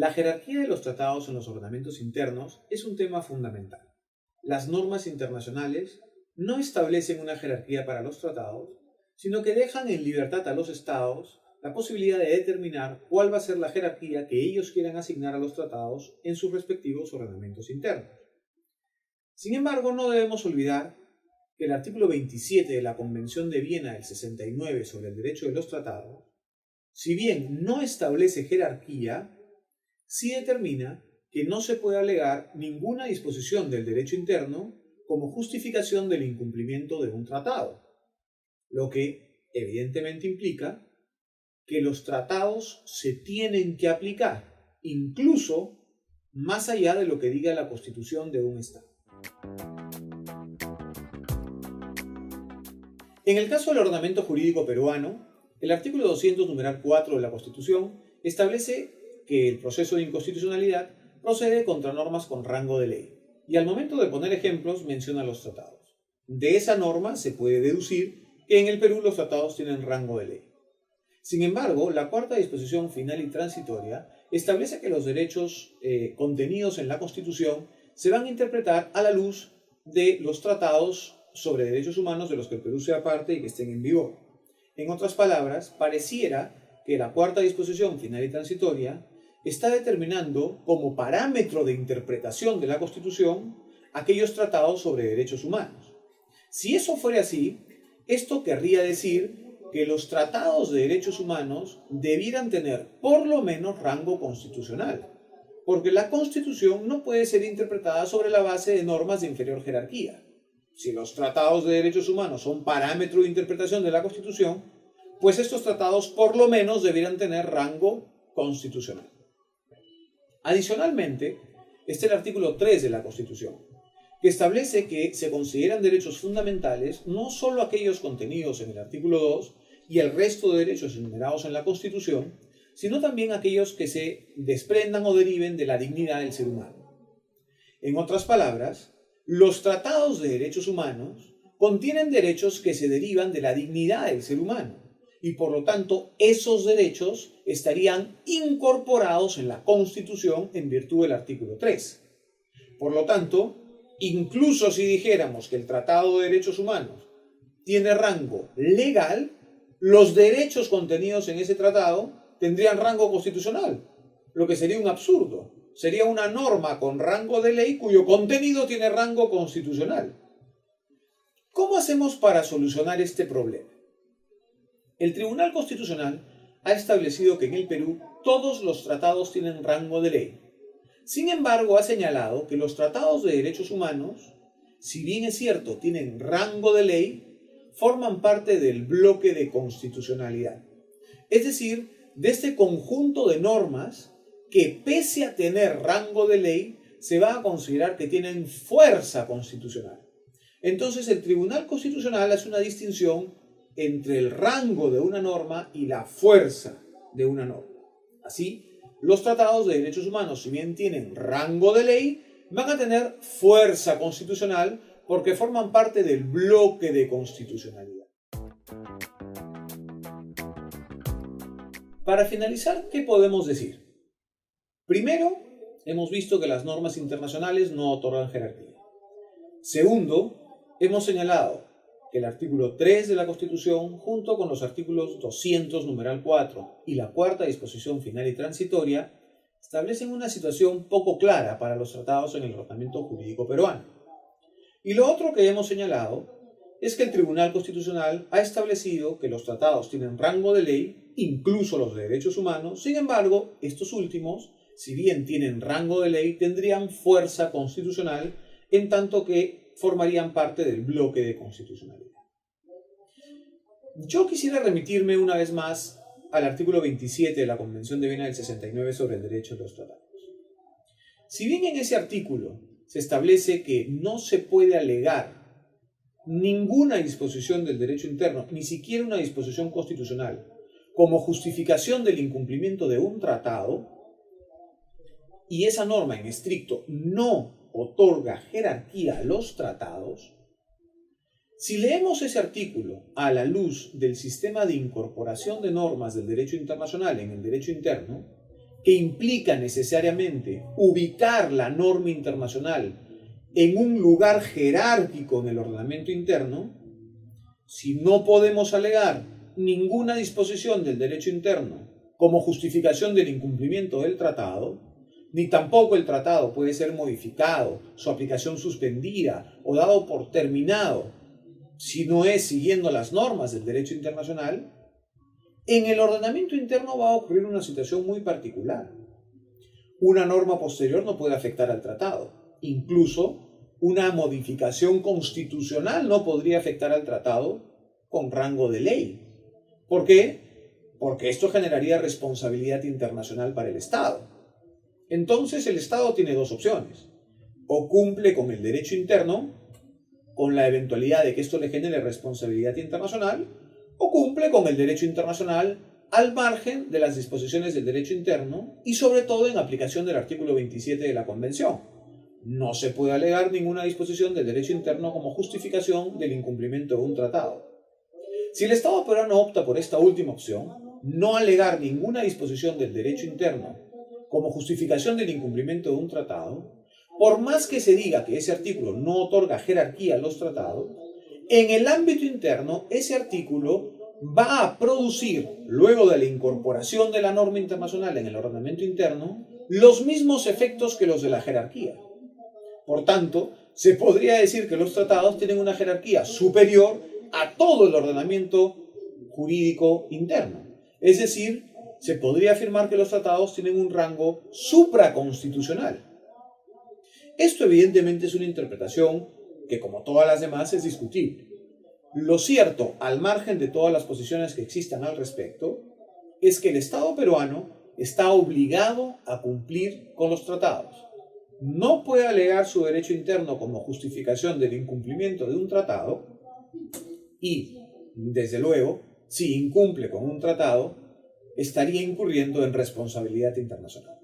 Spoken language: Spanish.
La jerarquía de los tratados en los ordenamientos internos es un tema fundamental. Las normas internacionales no establecen una jerarquía para los tratados, sino que dejan en libertad a los estados la posibilidad de determinar cuál va a ser la jerarquía que ellos quieran asignar a los tratados en sus respectivos ordenamientos internos. Sin embargo, no debemos olvidar que el artículo 27 de la Convención de Viena del 69 sobre el derecho de los tratados, si bien no establece jerarquía, sí determina que no se puede alegar ninguna disposición del derecho interno como justificación del incumplimiento de un tratado, lo que evidentemente implica que los tratados se tienen que aplicar, incluso más allá de lo que diga la Constitución de un Estado. En el caso del ordenamiento jurídico peruano, el artículo 200, numeral 4 de la Constitución establece que el proceso de inconstitucionalidad procede contra normas con rango de ley, y al momento de poner ejemplos menciona los tratados. De esa norma se puede deducir que en el Perú los tratados tienen rango de ley. Sin embargo, la cuarta disposición final y transitoria establece que los derechos contenidos en la Constitución se van a interpretar a la luz de los tratados sobre derechos humanos de los que el Perú sea parte y que estén en vigor. En otras palabras, pareciera que la cuarta disposición final y transitoria está determinando como parámetro de interpretación de la Constitución aquellos tratados sobre derechos humanos. Si eso fuera así, esto querría decir que los tratados de derechos humanos debieran tener por lo menos rango constitucional, porque la Constitución no puede ser interpretada sobre la base de normas de inferior jerarquía. Si los tratados de derechos humanos son parámetro de interpretación de la Constitución, pues estos tratados por lo menos debieran tener rango constitucional. Adicionalmente, está el artículo 3 de la Constitución, que establece que se consideran derechos fundamentales no solo aquellos contenidos en el artículo 2 y el resto de derechos enumerados en la Constitución, sino también aquellos que se desprendan o deriven de la dignidad del ser humano. En otras palabras, los tratados de derechos humanos contienen derechos que se derivan de la dignidad del ser humano y por lo tanto esos derechos estarían incorporados en la Constitución en virtud del artículo 3. Por lo tanto, incluso si dijéramos que el Tratado de Derechos Humanos tiene rango legal, los derechos contenidos en ese tratado tendrían rango constitucional, lo que sería un absurdo. Sería una norma con rango de ley cuyo contenido tiene rango constitucional. ¿Cómo hacemos para solucionar este problema? El Tribunal Constitucional ha establecido que en el Perú todos los tratados tienen rango de ley. Sin embargo, ha señalado que los tratados de derechos humanos, si bien es cierto, tienen rango de ley, forman parte del bloque de constitucionalidad. Es decir, de este conjunto de normas que pese a tener rango de ley, se va a considerar que tienen fuerza constitucional. Entonces el Tribunal Constitucional hace una distinción entre el rango de una norma y la fuerza de una norma. Así, los tratados de derechos humanos, si bien tienen rango de ley, van a tener fuerza constitucional porque forman parte del bloque de constitucionalidad. Para finalizar, ¿qué podemos decir? Primero, hemos visto que las normas internacionales no otorgan jerarquía. Segundo, hemos señalado que el artículo 3 de la Constitución, junto con los artículos 200, numeral 4 y la cuarta disposición final y transitoria, establecen una situación poco clara para los tratados en el ordenamiento jurídico peruano. Y lo otro que hemos señalado es que el Tribunal Constitucional ha establecido que los tratados tienen rango de ley, incluso los de derechos humanos. Sin embargo, estos últimos, si bien tienen rango de ley, tendrían fuerza constitucional en tanto que formarían parte del bloque de constitucionalidad. Yo quisiera remitirme una vez más al artículo 27 de la Convención de Viena del 69 sobre el derecho de los tratados. Si bien en ese artículo se establece que no se puede alegar ninguna disposición del derecho interno, ni siquiera una disposición constitucional, como justificación del incumplimiento de un tratado, y esa norma en estricto no otorga jerarquía a los tratados, si leemos ese artículo a la luz del sistema de incorporación de normas del derecho internacional en el derecho interno, que implica necesariamente ubicar la norma internacional en un lugar jerárquico en el ordenamiento interno, si no podemos alegar ninguna disposición del derecho interno como justificación del incumplimiento del tratado, ni tampoco el tratado puede ser modificado, su aplicación suspendida o dado por terminado si no es siguiendo las normas del derecho internacional, en el ordenamiento interno va a ocurrir una situación muy particular. Una norma posterior no puede afectar al tratado. Incluso una modificación constitucional no podría afectar al tratado con rango de ley. ¿Por qué? Porque esto generaría responsabilidad internacional para el Estado. Entonces el Estado tiene dos opciones. O cumple con el derecho interno, con la eventualidad de que esto le genere responsabilidad internacional, o cumple con el derecho internacional al margen de las disposiciones del derecho interno y sobre todo en aplicación del artículo 27 de la Convención. No se puede alegar ninguna disposición del derecho interno como justificación del incumplimiento de un tratado. Si el Estado peruano opta por esta última opción, no alegar ninguna disposición del derecho interno como justificación del incumplimiento de un tratado, por más que se diga que ese artículo no otorga jerarquía a los tratados, en el ámbito interno ese artículo va a producir, luego de la incorporación de la norma internacional en el ordenamiento interno, los mismos efectos que los de la jerarquía. Por tanto, se podría decir que los tratados tienen una jerarquía superior a todo el ordenamiento jurídico interno. Es decir, se podría afirmar que los tratados tienen un rango supraconstitucional. Esto evidentemente es una interpretación que, como todas las demás, es discutible. Lo cierto, al margen de todas las posiciones que existan al respecto, es que el Estado peruano está obligado a cumplir con los tratados. No puede alegar su derecho interno como justificación del incumplimiento de un tratado y, desde luego, si incumple con un tratado, estaría incurriendo en responsabilidad internacional.